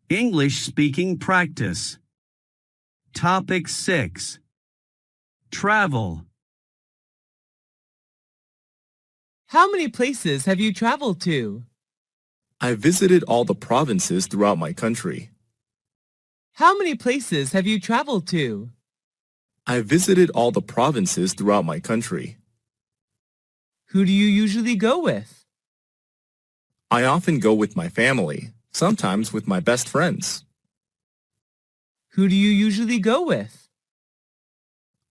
English speaking practice. Topic 6. Travel. How many places have you traveled to? I visited all the provinces throughout my country. How many places have you traveled to? I visited all the provinces throughout my country. Who do you usually go with? I often go with my family, sometimes with my best friends. Who do you usually go with?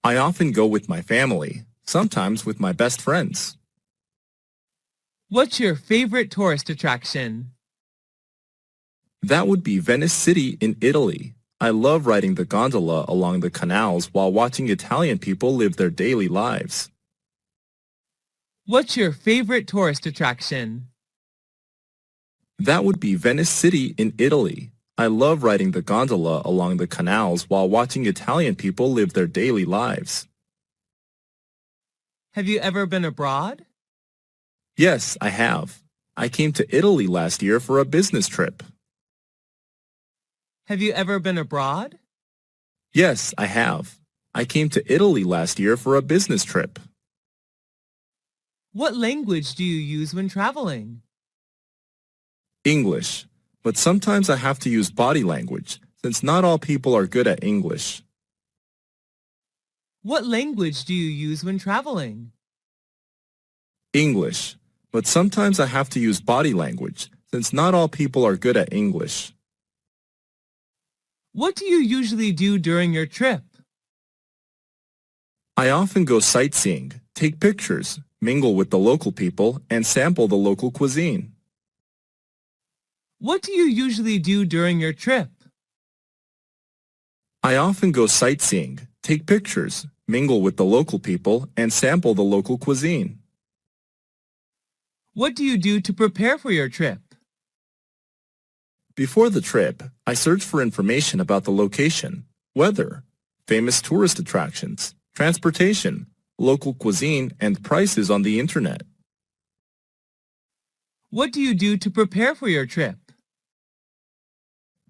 I often go with my family, sometimes with my best friends. What's your favorite tourist attraction? That would be Venice City in Italy. I love riding the gondola along the canals while watching Italian people live their daily lives. What's your favorite tourist attraction? That would be Venice City in Italy. I love riding the gondola along the canals while watching Italian people live their daily lives. Have you ever been abroad? Yes, I have. I came to Italy last year for a business trip. Have you ever been abroad? Yes, I have. I came to Italy last year for a business trip. What language do you use when traveling? English, but sometimes I have to use body language since not all people are good at English. What language do you use when traveling? English, but sometimes I have to use body language since not all people are good at English. What do you usually do during your trip? I often go sightseeing, take pictures, mingle with the local people, and sample the local cuisine. What do you usually do during your trip? I often go sightseeing, take pictures, mingle with the local people, and sample the local cuisine. What do you do to prepare for your trip? Before the trip, I search for information about the location, weather, famous tourist attractions, transportation, local cuisine, and prices on the internet. What do you do to prepare for your trip?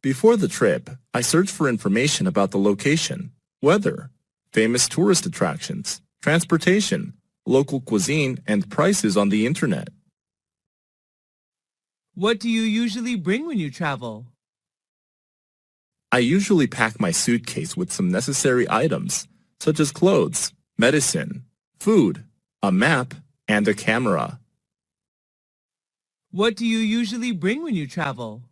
Before the trip, I search for information about the location, weather, famous tourist attractions, transportation, local cuisine, and prices on the internet. What do you usually bring when you travel? I usually pack my suitcase with some necessary items, such as clothes, medicine, food, a map, and a camera. What do you usually bring when you travel?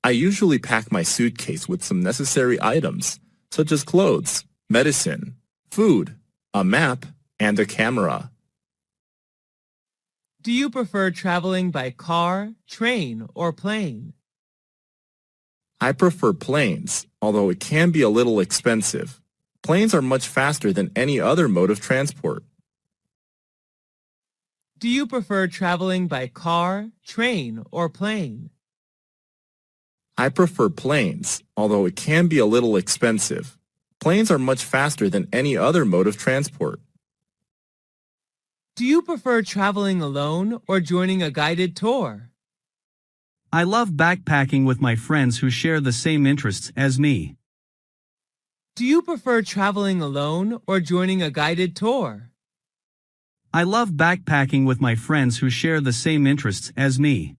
I usually pack my suitcase with some necessary items, such as clothes, medicine, food, a map, and a camera. Do you prefer traveling by car, train, or plane? I prefer planes, although it can be a little expensive. Planes are much faster than any other mode of transport. Do you prefer traveling by car, train, or plane? I prefer planes, although it can be a little expensive. Planes are much faster than any other mode of transport. Do you prefer traveling alone or joining a guided tour? I love backpacking with my friends who share the same interests as me. Do you prefer traveling alone or joining a guided tour? I love backpacking with my friends who share the same interests as me.